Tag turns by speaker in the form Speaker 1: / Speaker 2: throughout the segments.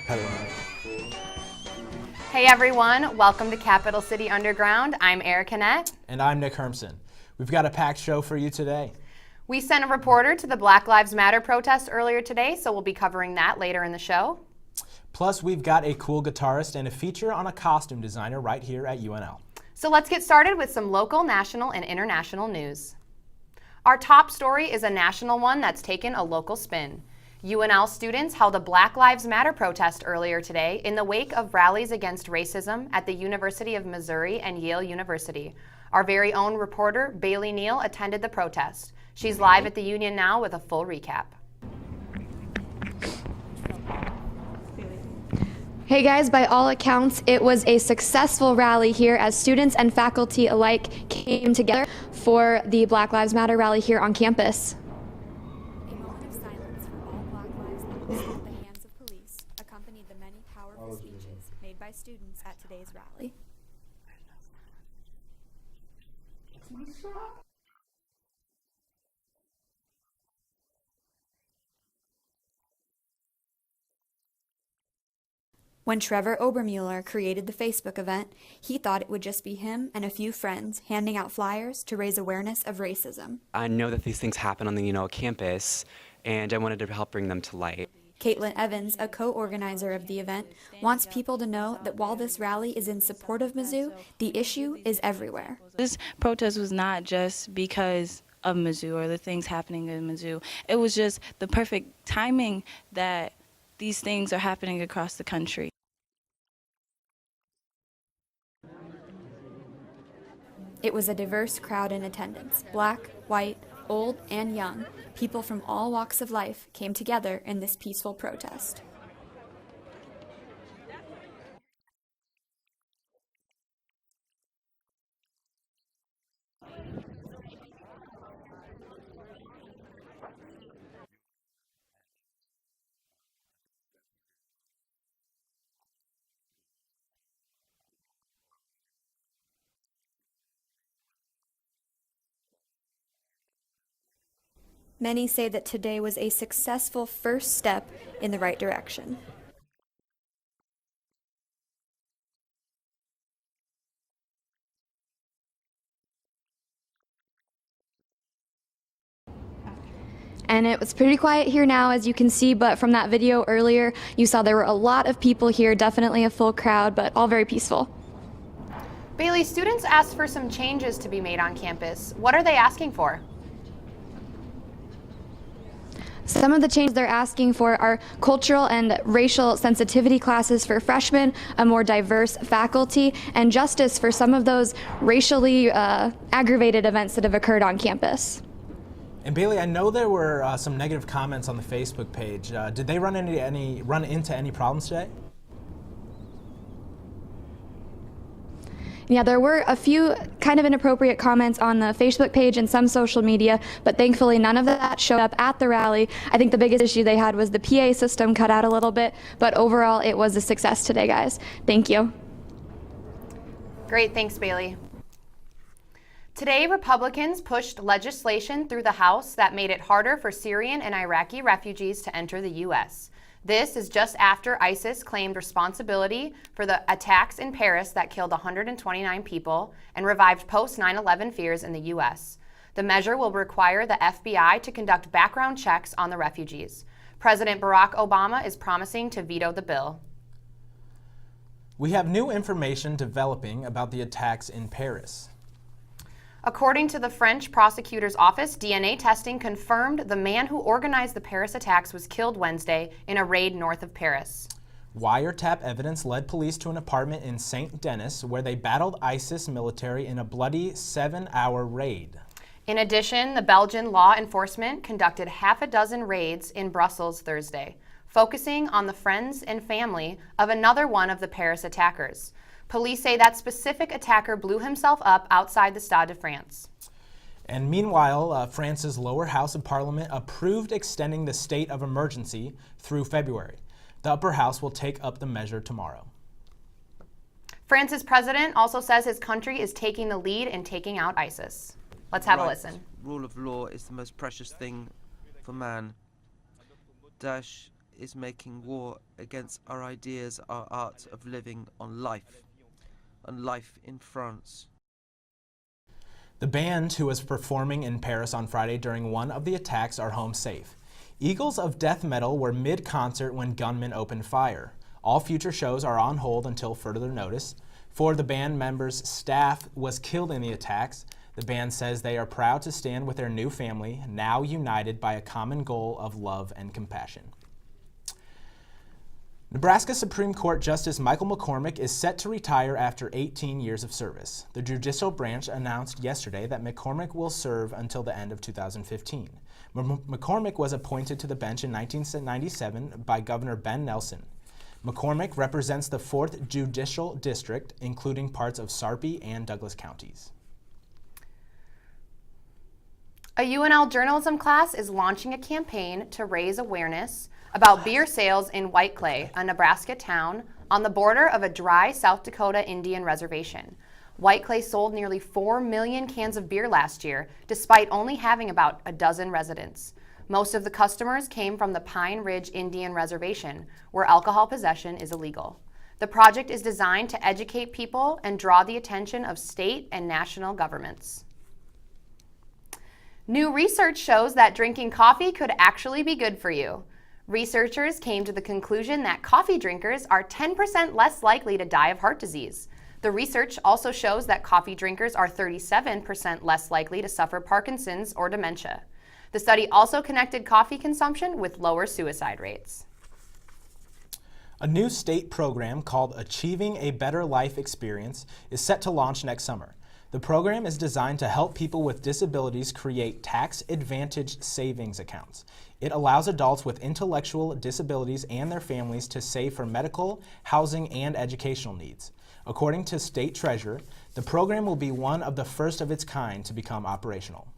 Speaker 1: Hello.
Speaker 2: Hey everyone, welcome to Capital City Underground. I'm Nett.
Speaker 1: And I'm Nick Hermsen. We've got a packed show for you today.
Speaker 2: We sent a reporter to the Black Lives Matter protest earlier today, so we'll be covering that later in the show.
Speaker 1: Plus, we've got a cool guitarist and a feature on a costume designer right here at UNL.
Speaker 2: So let's get started with some local, national, and international news. Our top story is a national one that's taken a local spin. UNL students held a Black Lives Matter protest earlier today in the wake of rallies against racism at the University of Missouri and Yale University. Our very own reporter, Bailey Neal, attended the protest. She's live at the Union now with a full recap.
Speaker 3: Hey guys, by all accounts, it was a successful rally here as students and faculty alike came together for the Black Lives Matter rally here on campus.
Speaker 4: A moment of silence for all Black lives that was at the hands of police accompanied the many powerful speeches made by students at today's rally. When Trevor Obermuller created the Facebook event, he thought it would just be him and a few friends handing out flyers to raise awareness of racism.
Speaker 5: I know that these things happen on the campus, and I wanted to help bring them to light.
Speaker 4: Caitlin Evans, a co-organizer of the event, wants people to know that while this rally is in support of Mizzou, the issue is everywhere.
Speaker 6: This protest was not just because of Mizzou or the things happening in Mizzou. It was just the perfect timing that these things are happening across the country.
Speaker 4: It was a diverse crowd in attendance. Black, white, old, and young. People from all walks of life came together in this peaceful protest. Many say that today was a successful first step in the right direction.
Speaker 3: And it was pretty quiet here now, as you can see, but from that video earlier, you saw there were a lot of people here, definitely a full crowd, but all very peaceful.
Speaker 2: Bailey, students asked for some changes to be made on campus. What are they asking for?
Speaker 3: Some of the changes they're asking for are cultural and racial sensitivity classes for freshmen, a more diverse faculty, and justice for some of those racially aggravated events that have occurred on campus.
Speaker 1: And Bailey, I know there were some negative comments on the Facebook page. Did they run into any problems today?
Speaker 3: Yeah, there were a few kind of inappropriate comments on the Facebook page and some social media, but thankfully none of that showed up at the rally. I think the biggest issue they had was the PA system cut out a little bit, but overall it was a success today, guys. Thank you.
Speaker 2: Great, thanks, Bailey. Today, Republicans pushed legislation through the House that made it harder for Syrian and Iraqi refugees to enter the U.S. This is just after ISIS claimed responsibility for the attacks in Paris that killed 129 people and revived post-9/11 fears in the U.S. The measure will require the FBI to conduct background checks on the refugees. President Barack Obama is promising to veto the bill.
Speaker 1: We have new information developing about the attacks in Paris.
Speaker 2: According to the French prosecutor's office, DNA testing confirmed the man who organized the Paris attacks was killed Wednesday in a raid north of Paris.
Speaker 1: Wiretap evidence led police to an apartment in St. Denis where they battled ISIS military in a bloody 7-hour raid.
Speaker 2: In addition, the Belgian law enforcement conducted half a dozen raids in Brussels Thursday, focusing on the friends and family of another one of the Paris attackers. Police say that specific attacker blew himself up outside the Stade de France.
Speaker 1: And meanwhile, France's lower house of parliament approved extending the state of emergency through February. The upper house will take up the measure tomorrow.
Speaker 2: France's president also says his country is taking the lead in taking out ISIS. Let's have a listen.
Speaker 7: Rule of law is the most precious thing for man. Daesh is making war against our ideas, our art of living on life in France.
Speaker 1: The band, who was performing in Paris on Friday during one of the attacks, are home safe. Eagles of Death Metal were mid-concert when gunmen opened fire. All future shows are on hold until further notice. 4 of the band members' staff was killed in the attacks. The band says they are proud to stand with their new family, now united by a common goal of love and compassion. Nebraska Supreme Court Justice Michael McCormick is set to retire after 18 years of service. The judicial branch announced yesterday that McCormick will serve until the end of 2015. McCormick was appointed to the bench in 1997 by Governor Ben Nelson. McCormick represents the 4th Judicial District, including parts of Sarpy and Douglas counties.
Speaker 2: A UNL journalism class is launching a campaign to raise awareness about beer sales in White Clay, a Nebraska town on the border of a dry South Dakota Indian reservation. White Clay sold nearly 4 million cans of beer last year, despite only having about a dozen residents. Most of the customers came from the Pine Ridge Indian Reservation, where alcohol possession is illegal. The project is designed to educate people and draw the attention of state and national governments. New research shows that drinking coffee could actually be good for you. Researchers came to the conclusion that coffee drinkers are 10% less likely to die of heart disease. The research also shows that coffee drinkers are 37% less likely to suffer Parkinson's or dementia. The study also connected coffee consumption with lower suicide rates.
Speaker 1: A new state program called Achieving a Better Life Experience is set to launch next summer. The program is designed to help people with disabilities create tax-advantaged savings accounts. It allows adults with intellectual disabilities and their families to save for medical, housing, and educational needs. According to State Treasurer, the program will be one of the first of its kind to become operational.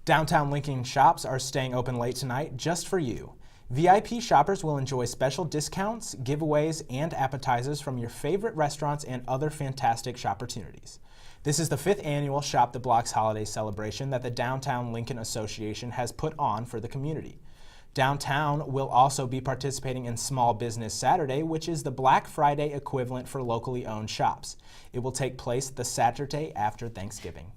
Speaker 1: Downtown Lincoln shops are staying open late tonight just for you. VIP shoppers will enjoy special discounts, giveaways, and appetizers from your favorite restaurants and other fantastic shopportunities. This is the 5th annual Shop the Block's holiday celebration that the Downtown Lincoln Association has put on for the community. Downtown will also be participating in Small Business Saturday, which is the Black Friday equivalent for locally owned shops. It will take place the Saturday after Thanksgiving.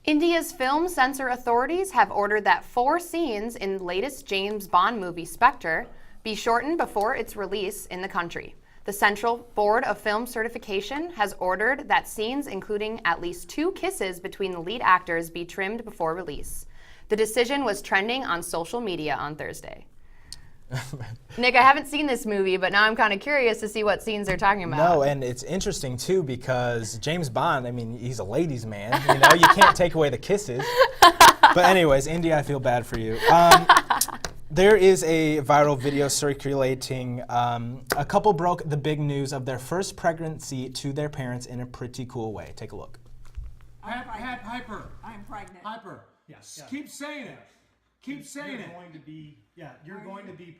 Speaker 2: India's film censor authorities have ordered that 4 scenes in the latest James Bond movie Spectre be shortened before its release in the country. The Central Board of Film Certification has ordered that scenes including at least 2 kisses between the lead actors be trimmed before release. The decision was trending on social media on Thursday. Nick, I haven't seen this movie, but now I'm kind of curious to see what scenes they're talking about.
Speaker 1: No, and it's interesting, too, because James Bond, I mean, he's a ladies' man. You know, you can't take away the kisses. But anyways, India, I feel bad for you. There is a viral video circulating. A couple broke the big news of their first pregnancy to their parents in a pretty cool way. Take a look.
Speaker 8: I had Hyper.
Speaker 9: I am pregnant.
Speaker 8: Hyper.
Speaker 9: Yes.
Speaker 8: Keep saying it. Keep saying it.
Speaker 9: You're going to be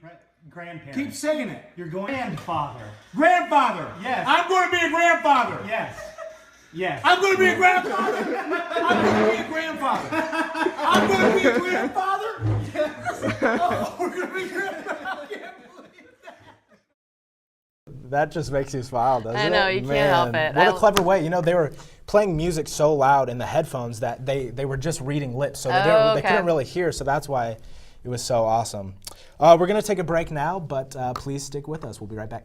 Speaker 9: grandparent.
Speaker 8: Keep saying it.
Speaker 9: You're going grandfather.
Speaker 8: Grandfather.
Speaker 9: Yes.
Speaker 8: I'm going to be a grandfather.
Speaker 9: Yes. Yes.
Speaker 8: I'm going to be a grandfather. I'm going to be a grandfather. I'm going to be a grandfather. Yes. Oh, we're going to be grandfather. I can't believe that.
Speaker 1: That just makes you smile, doesn't it?
Speaker 2: I know, you can't help it.
Speaker 1: What a clever way. You know, they were playing music so loud in the headphones that they were just reading lips, so they couldn't really hear, so that's why it was so awesome. We're going to take a break now, but please stick with us. We'll be right back.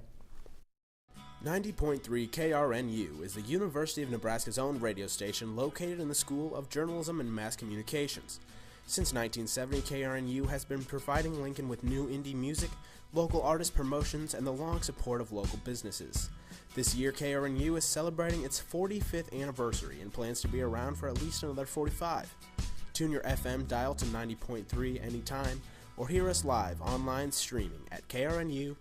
Speaker 10: 90.3 KRNU is the University of Nebraska's own radio station located in the School of Journalism and Mass Communications. Since 1970, KRNU has been providing Lincoln with new indie music, local artist promotions, and the long support of local businesses. This year, KRNU is celebrating its 45th anniversary and plans to be around for at least another 45. Tune your FM dial to 90.3 anytime, or hear us live online streaming at krnu.unl.edu.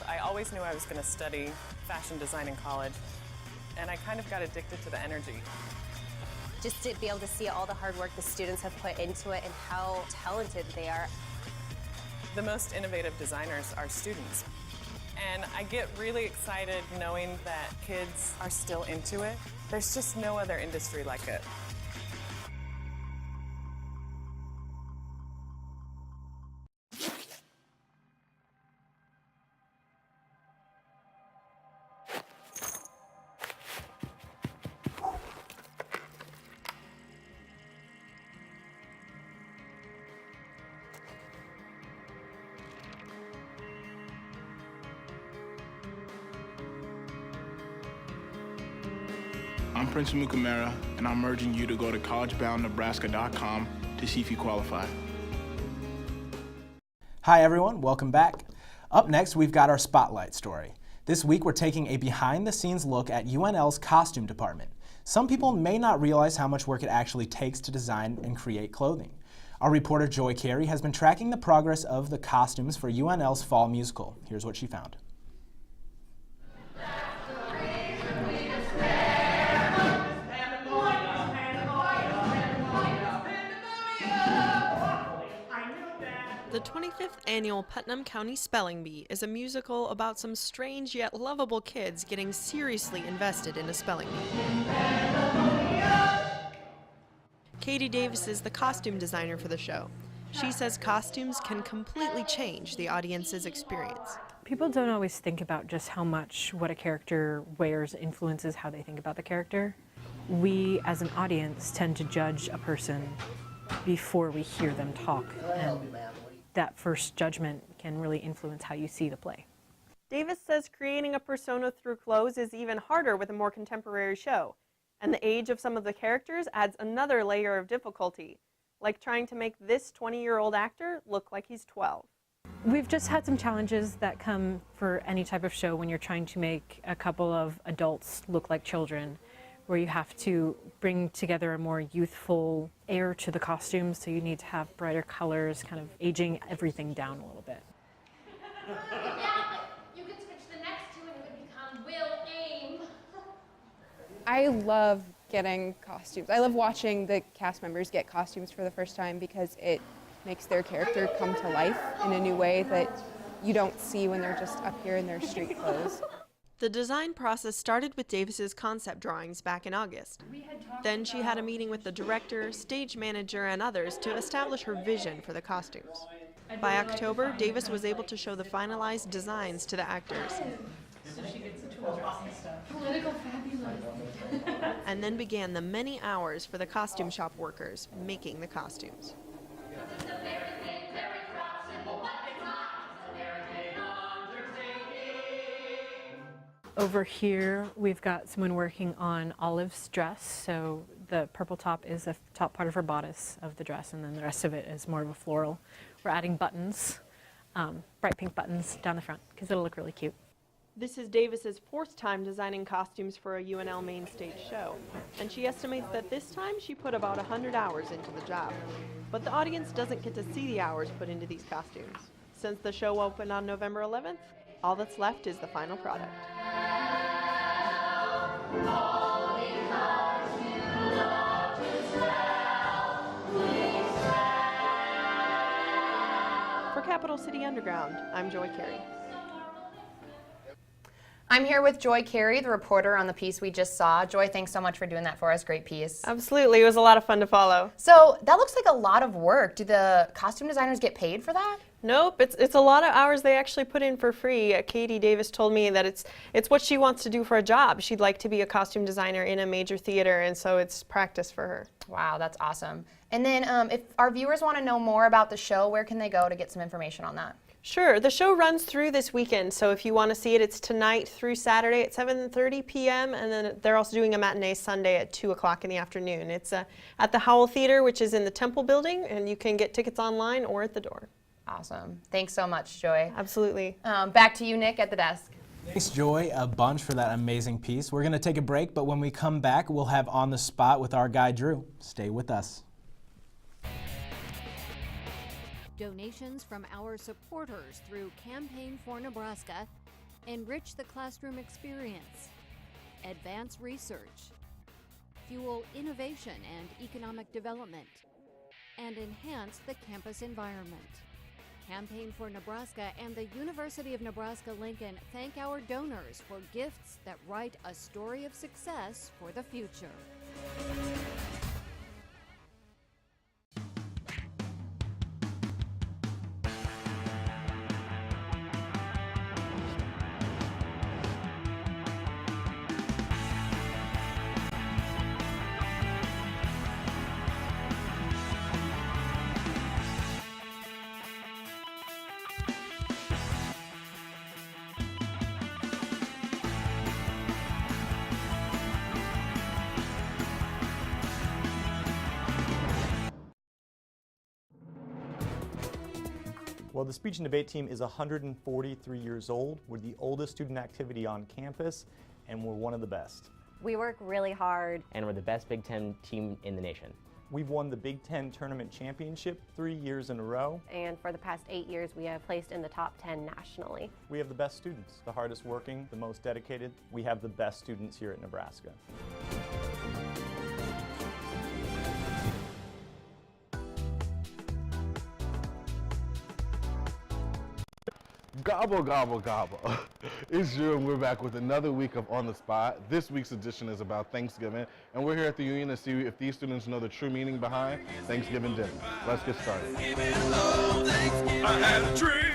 Speaker 11: I always knew I was going to study fashion design in college, and I kind of got addicted to the energy.
Speaker 12: Just to be able to see all the hard work the students have put into it and how talented they are.
Speaker 11: The most innovative designers are students, and I get really excited knowing that kids are still into it. There's just no other industry like it.
Speaker 13: I'm Prince Mukamara, and I'm urging you to go to collegeboundnebraska.com to see if you qualify.
Speaker 1: Hi everyone, welcome back. Up next, we've got our Spotlight story. This week, we're taking a behind-the-scenes look at UNL's costume department. Some people may not realize how much work it actually takes to design and create clothing. Our reporter Joy Carey has been tracking the progress of the costumes for UNL's fall musical. Here's what she found.
Speaker 14: The 25th annual Putnam County Spelling Bee is a musical about some strange yet lovable kids getting seriously invested in a spelling bee. Katie Davis is the costume designer for the show. She says costumes can completely change the audience's experience.
Speaker 15: People don't always think about just how much what a character wears influences how they think about the character. We, as an audience, tend to judge a person before we hear them talk, and that first judgment can really influence how you see the play.
Speaker 14: Davis says creating a persona through clothes is even harder with a more contemporary show, and the age of some of the characters adds another layer of difficulty, like trying to make this 20-year-old actor look like he's 12.
Speaker 15: We've just had some challenges that come for any type of show when you're trying to make a couple of adults look like children, where you have to bring together a more youthful air to the costumes, so you need to have brighter colors, kind of aging everything down a little bit.
Speaker 16: You can switch the next two and it would become Will Aim.
Speaker 17: I love getting costumes. I love watching the cast members get costumes for the first time because it makes their character come to life in a new way that you don't see when they're just up here in their street clothes.
Speaker 14: The design process started with Davis's concept drawings back in August. Then she had a meeting with the director, stage manager, and others to establish her vision for the costumes. By October, Davis was able to show the finalized designs to the actors. And then began the many hours for the costume shop workers making the costumes.
Speaker 15: Over here, we've got someone working on Olive's dress. So the purple top is the top part of her bodice of the dress, and then the rest of it is more of a floral. We're adding buttons, bright pink buttons down the front, because it'll look really cute.
Speaker 14: This is Davis's fourth time designing costumes for a UNL main stage show, and she estimates that this time she put about 100 hours into the job. But the audience doesn't get to see the hours put into these costumes. Since the show opened on November 11th, all that's left is the final product. For Capital City Underground, I'm Joy Carey.
Speaker 2: I'm here with Joy Carey, the reporter on the piece we just saw. Joy, thanks so much for doing that for us. Great piece.
Speaker 14: Absolutely. It was a lot of fun to follow.
Speaker 2: So that looks like a lot of work. Do the costume designers get paid for that?
Speaker 14: Nope, it's a lot of hours they actually put in for free. Katie Davis told me that it's what she wants to do for a job. She'd like to be a costume designer in a major theater, and so it's practice for her.
Speaker 2: Wow, that's awesome. And then if our viewers want to know more about the show, where can they go to get some information on that?
Speaker 14: Sure, the show runs through this weekend, so if you want to see it, it's tonight through Saturday at 7:30 p.m., and then they're also doing a matinee Sunday at 2 o'clock in the afternoon. It's at the Howell Theater, which is in the Temple Building, and you can get tickets online or at the door.
Speaker 2: Awesome. Thanks so much, Joy.
Speaker 14: Absolutely.
Speaker 2: Back to you, Nick, at the desk.
Speaker 1: Thanks, Joy, a bunch for that amazing piece. We're going to take a break, but when we come back, we'll have On the Spot with our guy, Drew. Stay with us.
Speaker 18: Donations from our supporters through Campaign for Nebraska enrich the classroom experience, advance research, fuel innovation and economic development, and enhance the campus environment. Campaign for Nebraska and the University of Nebraska-Lincoln thank our donors for gifts that write a story of success for the future.
Speaker 19: Well, the speech and debate team is 143 years old. We're the oldest student activity on campus, and we're one of the best.
Speaker 20: We work really hard.
Speaker 21: And we're the best Big Ten team in the nation.
Speaker 19: We've won the Big Ten Tournament Championship 3 years in a row.
Speaker 20: And for the past 8 years, we have placed in the top 10 nationally.
Speaker 19: We have the best students, the hardest working, the most dedicated. We have the best students here at Nebraska.
Speaker 22: Gobble, gobble, gobble. It's Drew, and we're back with another week of On the Spot. This week's edition is about Thanksgiving, and we're here at the Union to see if these students know the true meaning behind Thanksgiving dinner. Let's get started.
Speaker 8: I had a dream,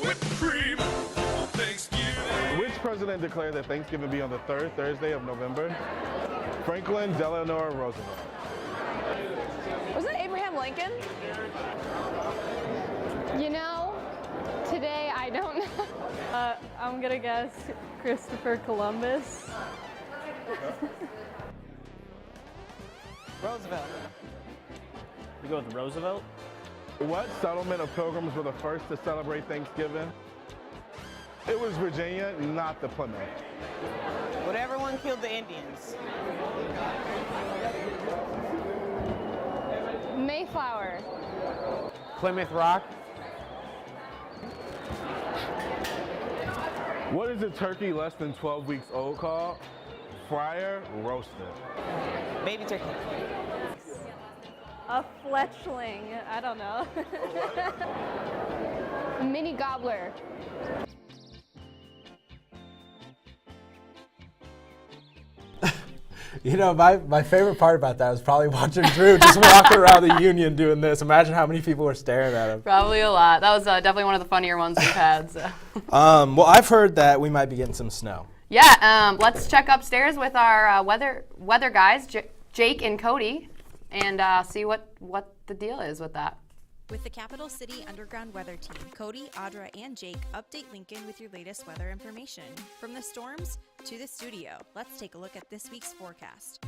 Speaker 8: whipped cream, Thanksgiving.
Speaker 22: Which president declared that Thanksgiving be on the third Thursday of November? Franklin Delano Roosevelt.
Speaker 23: Wasn't it Abraham Lincoln?
Speaker 24: You know, today I don't know.
Speaker 25: I'm gonna guess Christopher Columbus.
Speaker 26: Roosevelt. We go with Roosevelt?
Speaker 22: What settlement of Pilgrims were the first to celebrate Thanksgiving? It was Virginia, not the Plymouth.
Speaker 26: Whatever one killed the Indians.
Speaker 24: Mayflower.
Speaker 22: Plymouth Rock. What is a turkey less than 12 weeks old called? Fryer roasted.
Speaker 26: Baby turkey.
Speaker 25: A fletchling. I don't know.
Speaker 24: Mini gobbler.
Speaker 1: You know, my favorite part about that was probably watching Drew just walk around the Union doing this. Imagine how many people were staring at him.
Speaker 2: Probably a lot. That was definitely one of the funnier ones we've had. So.
Speaker 1: Well, I've heard that we might be getting some snow.
Speaker 2: Yeah, let's check upstairs with our weather guys, Jake and Cody, and see what the deal is with that.
Speaker 27: With the Capital City Underground Weather Team, Cody, Audra, and Jake update Lincoln with your latest weather information. From the storms to the studio, let's take a look at this week's forecast.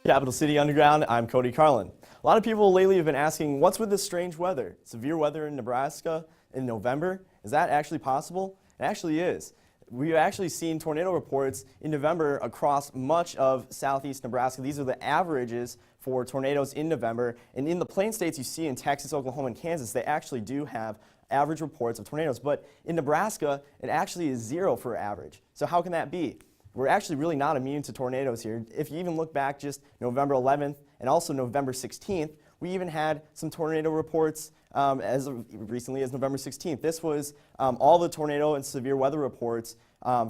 Speaker 28: Capital City Underground, I'm Cody Carlin. A lot of people lately have been asking, what's with this strange weather? Severe weather in Nebraska in November? Is that actually possible? It actually is. We've actually seen tornado reports in November across much of southeast Nebraska. These are the averages for tornadoes in November. And in the plain states you see in Texas, Oklahoma, and Kansas, they actually do have average reports of tornadoes. But in Nebraska, it actually is 0 for average. So how can that be? We're actually really not immune to tornadoes here. If you even look back just November 11th and also November 16th, we even had some tornado reports as recently as November 16th. This was all the tornado and severe weather reports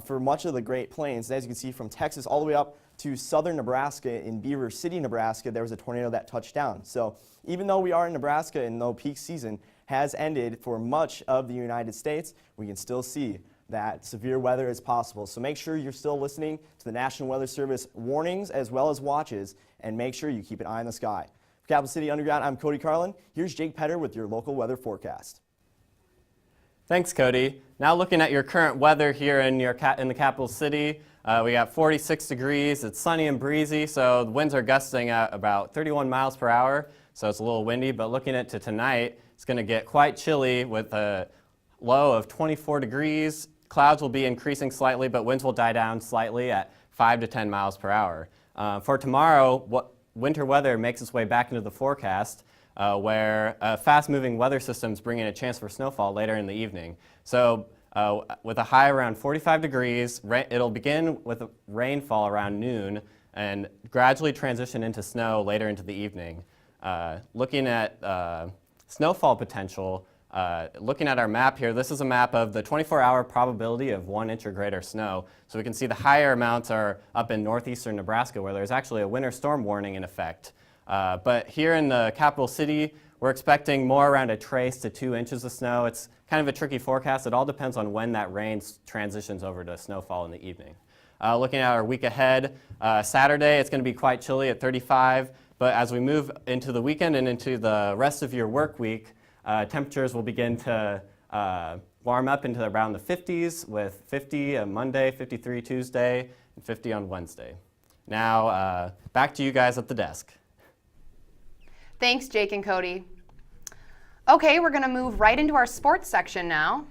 Speaker 28: for much of the Great Plains. As you can see, from Texas all the way up to southern Nebraska, in Beaver City, Nebraska, there was a tornado that touched down. So even though we are in Nebraska and though peak season has ended for much of the United States, we can still see that severe weather is possible. So make sure you're still listening to the National Weather Service warnings as well as watches, and make sure you keep an eye on the sky. For Capital City Underground, I'm Cody Carlin. Here's Jake Petter with your local weather forecast.
Speaker 29: Thanks, Cody. Now looking at your current weather here in the capital city, we got 46 degrees. It's sunny and breezy, so the winds are gusting at about 31 miles per hour, so it's a little windy. But looking at tonight, it's going to get quite chilly with a low of 24 degrees. Clouds will be increasing slightly, but winds will die down slightly at 5 to 10 miles per hour. For tomorrow, winter weather makes its way back into the forecast, where fast-moving weather systems bring in a chance for snowfall later in the evening. So with a high around 45 degrees, it'll begin with rainfall around noon and gradually transition into snow later into the evening. Looking at snowfall potential, looking at our map here, this is a map of the 24-hour probability of 1 inch or greater snow. So we can see the higher amounts are up in northeastern Nebraska, where there's actually a winter storm warning in effect. But here in the capital city, we're expecting more around a trace to 2 inches of snow. It's kind of a tricky forecast. It all depends on when that rain transitions over to snowfall in the evening. Looking at our week ahead, Saturday it's going to be quite chilly at 35, but as we move into the weekend and into the rest of your work week, temperatures will begin to warm up into around the 50s, with 50 on Monday, 53 Tuesday, and 50 on Wednesday. Now, back to you guys at the desk.
Speaker 2: Thanks, Jake and Cody. Okay, we're going to move right into our sports section now.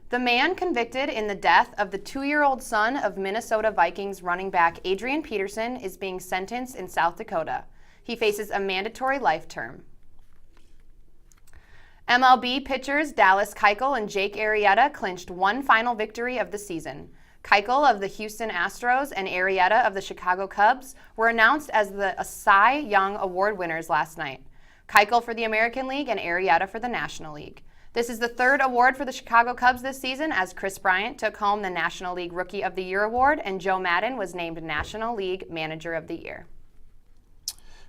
Speaker 2: The man convicted in the death of the 2-year-old son of Minnesota Vikings running back Adrian Peterson is being sentenced in South Dakota. He faces a mandatory life term. MLB pitchers Dallas Keuchel and Jake Arrieta clinched one final victory of the season. Keuchel of the Houston Astros and Arrieta of the Chicago Cubs were announced as the Cy Young Award winners last night. Keuchel for the American League and Arrieta for the National League. This is the third award for the Chicago Cubs this season, as Chris Bryant took home the National League Rookie of the Year award and Joe Madden was named National League Manager of the Year.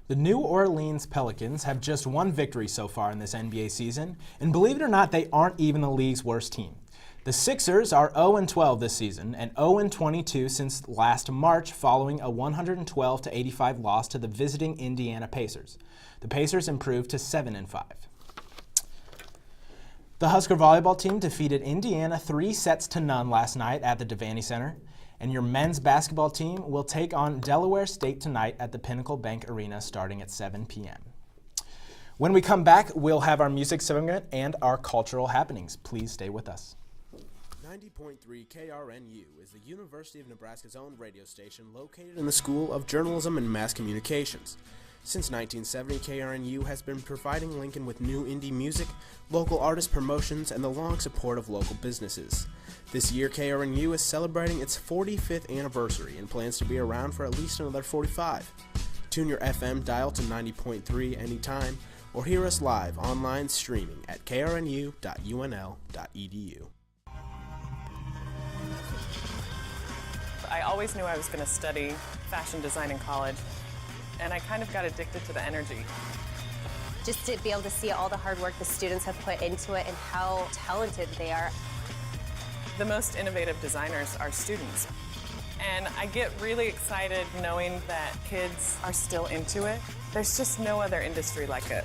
Speaker 1: The New Orleans Pelicans have just one victory so far in this NBA season, and believe it or not, they aren't even the league's worst team. The Sixers are 0-12 this season and 0-22 since last March following a 112-85 loss to the visiting Indiana Pacers. The Pacers improved to 7-5. The Husker volleyball team defeated Indiana 3-0 last night at the Devaney Center, and your men's basketball team will take on Delaware State tonight at the Pinnacle Bank Arena starting at 7 p.m. When we come back, we'll have our music segment and our cultural happenings. Please stay with us. 90.3 KRNU is the University of Nebraska's own radio station located in the School of Journalism and Mass Communications. Since 1970, KRNU has been providing Lincoln with new indie music, local artist promotions, and the long support of local businesses. This year, KRNU is celebrating its 45th anniversary and plans to be around for at least another 45. Tune your FM dial to 90.3 anytime, or hear us live online streaming at krnu.unl.edu.
Speaker 3: I always knew I was going to study fashion design in college, and I kind of got addicted to the energy.
Speaker 20: Just to be able to see all the hard work the students have put into it and how talented they are.
Speaker 3: The most innovative designers are students. And I get really excited knowing that kids are still into it. There's just no other industry like it.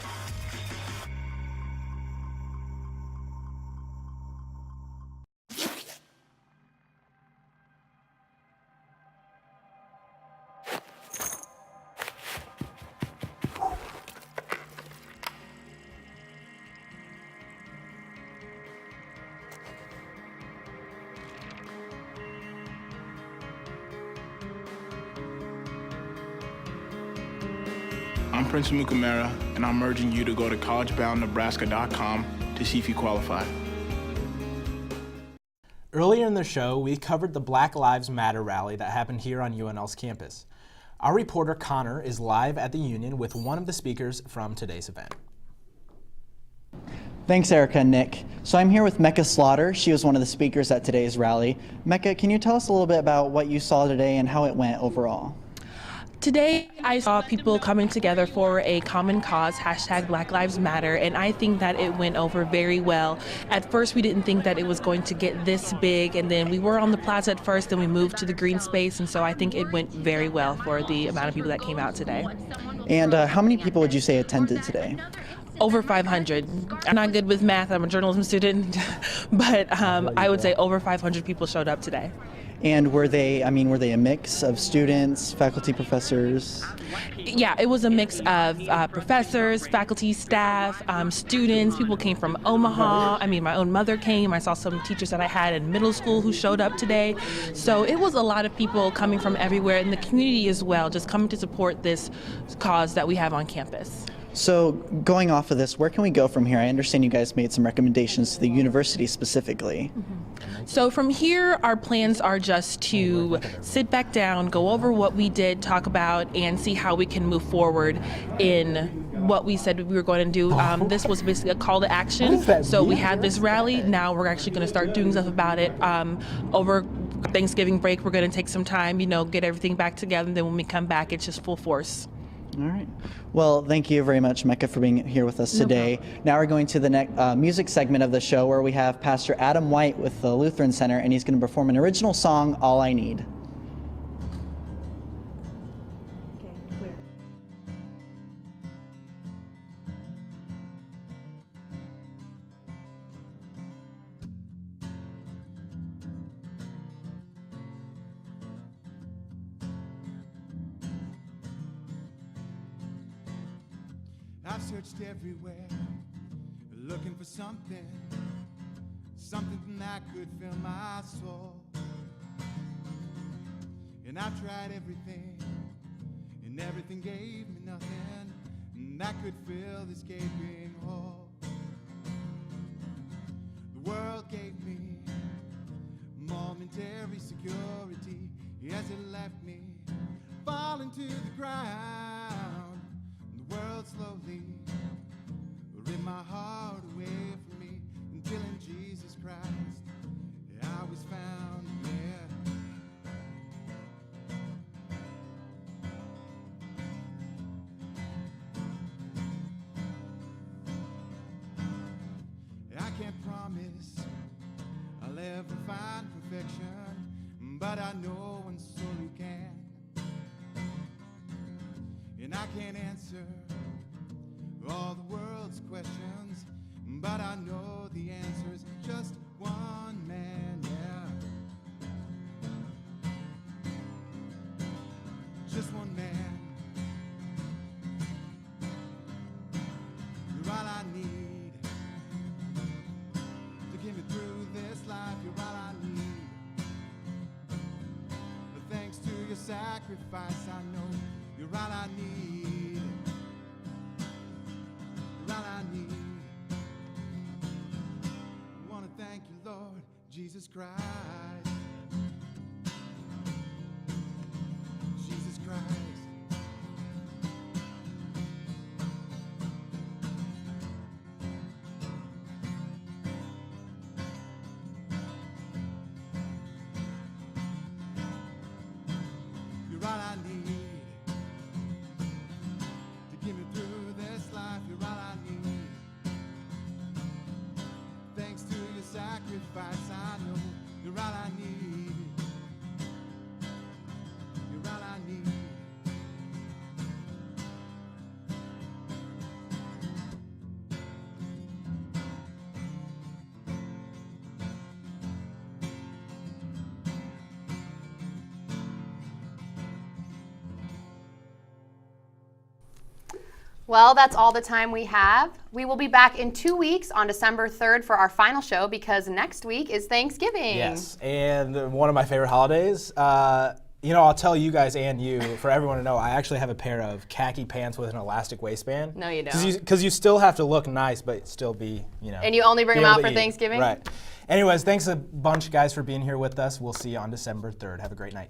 Speaker 13: I'm Prince Mukamara, and I'm urging you to go to collegeboundnebraska.com to see if you qualify.
Speaker 1: Earlier in the show, we covered the Black Lives Matter rally that happened here on UNL's campus. Our reporter Connor is live at the Union with one of the speakers from today's event.
Speaker 4: Thanks, Erica and Nick. So I'm here with Mecca Slaughter. She was one of the speakers at today's rally. Mecca, can you tell us a little bit about what you saw today and how it went overall?
Speaker 5: Today, I saw people coming together for a common cause, hashtag Black Lives Matter, and I think that it went over very well. At first, we didn't think that it was going to get this big, and then we were on the plaza at first, then we moved to the green space, and so I think it went very well for the amount of people that came out today.
Speaker 4: And how many people would you say attended today?
Speaker 5: Over 500. I'm not good with math, I'm a journalism student, but I would say over 500 people showed up today.
Speaker 4: And were they a mix of students, faculty, professors?
Speaker 5: Yeah, it was a mix of professors, faculty, staff, students. People came from Omaha. My own mother came. I saw some teachers that I had in middle school who showed up today. So it was a lot of people coming from everywhere in the community as well, just coming to support this cause that we have on campus.
Speaker 4: So going off of this, where can we go from here? I understand you guys made some recommendations to the university specifically.
Speaker 5: So from here, our plans are just to sit back down, go over what we did, talk about, and see how we can move forward in what we said we were going to do. This was basically a call to action. So we had this rally. Now we're actually going to start doing stuff about it. Over Thanksgiving break, we're going to take some time, get everything back together. And then when we come back, it's just full force.
Speaker 4: All right. Well, thank you very much, Mecca, for being here with us today. Now we're going to the next music segment of the show where we have Pastor Adam White with the Lutheran Center, and he's going to perform an original song, All I Need.
Speaker 8: I've searched everywhere, for something that could fill my soul. And I've tried everything, and everything gave me nothing that could fill this gaping hole. The world gave me momentary security as it left me falling to the ground. The world slowly ripped my heart away from me until in Jesus Christ I was found. Yeah. I can't promise I'll ever find perfection, but I know one soul who can. And I can't answer all the world's questions, but I know the answer's just one man, yeah. Just one man. You're all I need to get me through this life. You're all I need. But thanks to your sacrifice, I know you're all I need. You're all I need. I want to thank you, Lord Jesus Christ. Jesus Christ. You're all I need to get me through this life. You're all I need. Thanks to your sacrifice, I know you're all I need. You're all I need.
Speaker 2: Well, that's all the time we have. We will be back in 2 weeks on December 3rd for our final show because next week is Thanksgiving.
Speaker 1: Yes, and one of my favorite holidays. You know, I'll tell you guys and you, for everyone to know, I actually have a pair of khaki pants with an elastic waistband.
Speaker 2: No, you don't.
Speaker 1: Because you still have to look nice, but still be, you know.
Speaker 2: And you only bring
Speaker 1: be
Speaker 2: them
Speaker 1: able
Speaker 2: out
Speaker 1: to
Speaker 2: for
Speaker 1: eat.
Speaker 2: Thanksgiving?
Speaker 1: Right. Anyways, thanks a bunch, guys, for being here with us. We'll see you on December 3rd. Have a great night.